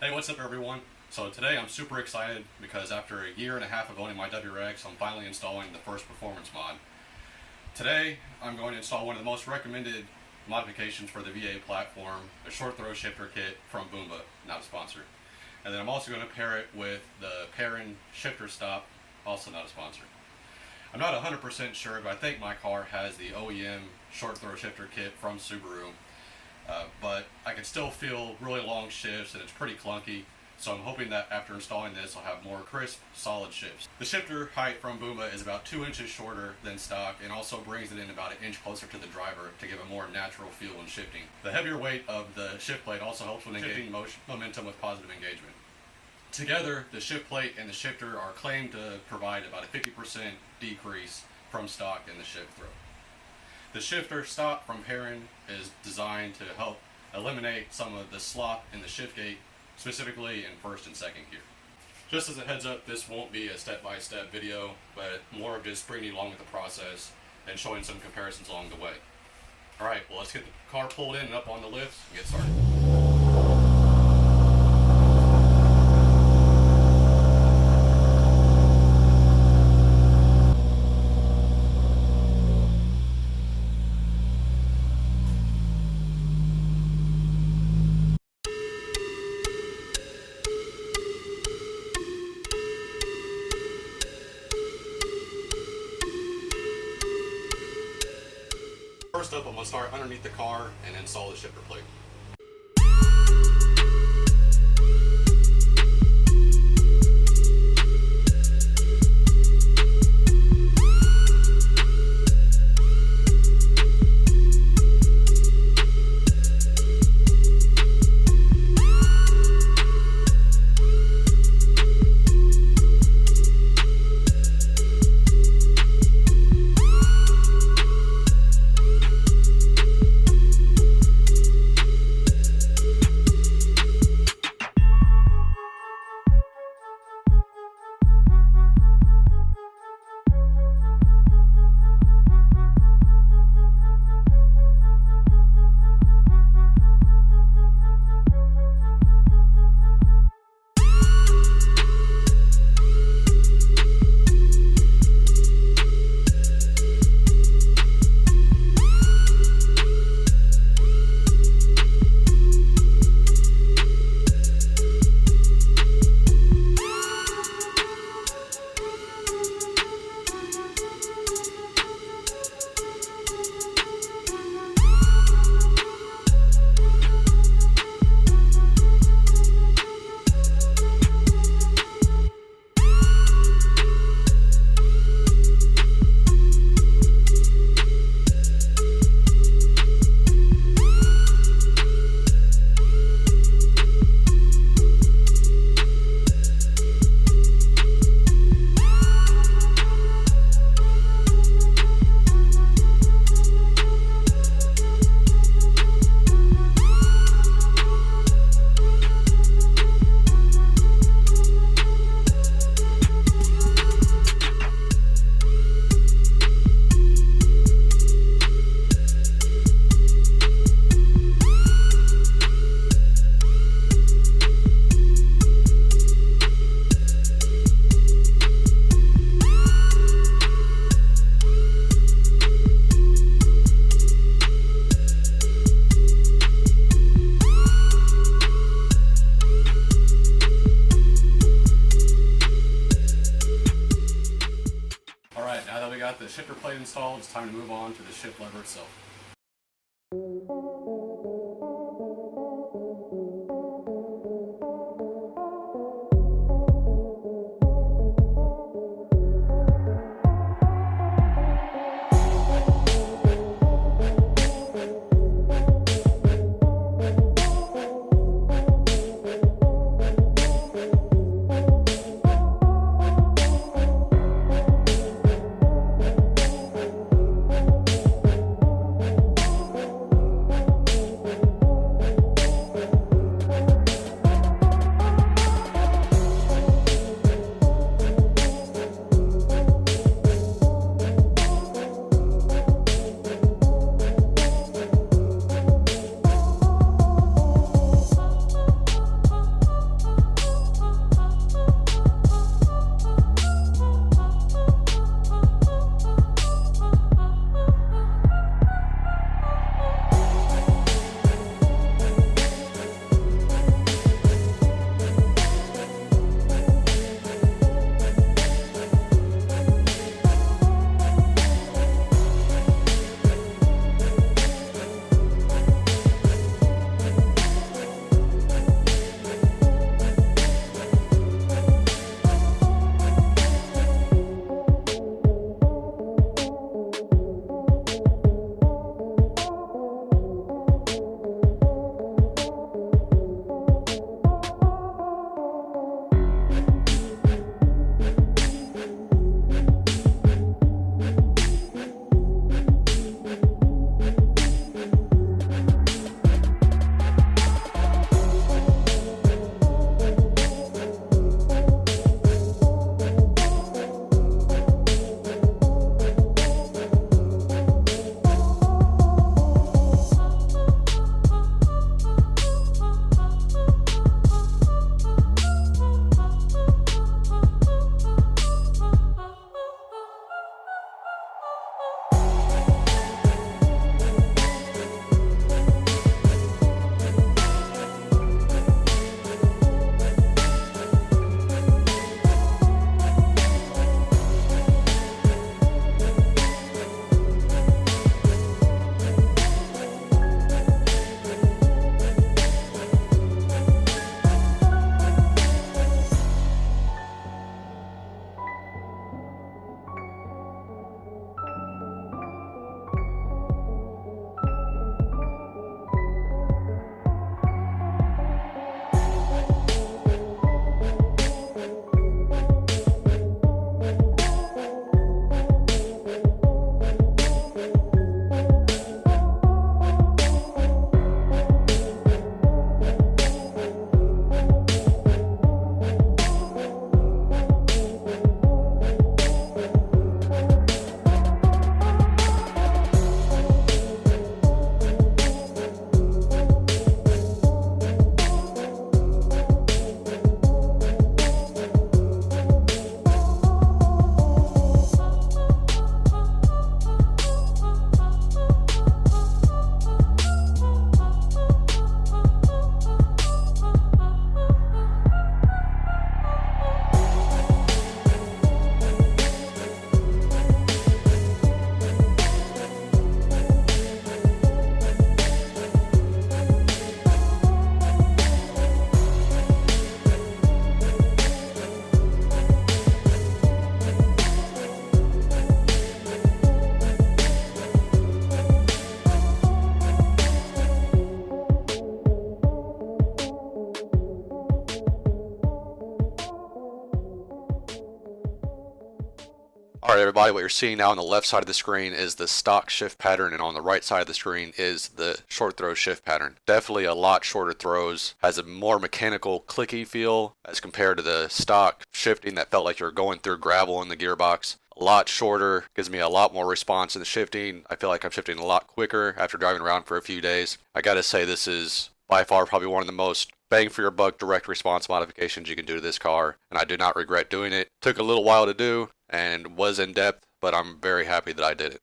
Hey, what's up everyone? So today I'm super excited because after a year and a half of owning my WRX, I'm finally installing the first performance mod. Today I'm going to install one of the most recommended modifications for the VA platform, a short throw shifter kit from Boomba, not a sponsor. And then I'm also going to pair it with the Perrin shifter stop, also not a sponsor. I'm not 100% sure, but I think my car has the OEM short throw shifter kit from Subaru. But I can still feel really long shifts and it's pretty clunky, so I'm hoping that after installing this I'll have more crisp, solid shifts. The shifter height from Boomba is about 2 inches shorter than stock and also brings it in about 1 inch closer to the driver to give a more natural feel when shifting. The heavier weight of the shift plate also helps when engaging momentum with positive engagement. Together, the shift plate and the shifter are claimed to provide about a 50% decrease from stock in the shift throw. The shifter stop from Perrin is designed to help eliminate some of the slop in the shift gate, specifically in first and second gear. Just as a heads up, this won't be a step-by-step video, but more of just bringing you along with the process and showing some comparisons along the way. Alright, well let's get the car pulled in and up on the lifts and get started. First up, I'm going to start underneath the car and install the shifter plate. Now that we got the shifter plate installed, it's time to move on to the shift lever itself. Alright everybody, what you're seeing now on the left side of the screen is the stock shift pattern, and on the right side of the screen is the short throw shift pattern. Definitely a lot shorter throws, has a more mechanical clicky feel as compared to the stock shifting that felt like you were going through gravel in the gearbox. A lot shorter, gives me a lot more response in the shifting. I feel like I'm shifting a lot quicker after driving around for a few days. I gotta say, this is by far probably one of the most bang for your buck direct response modifications you can do to this car, and I do not regret doing it. Took a little while to do and was in depth, but I'm very happy that I did it.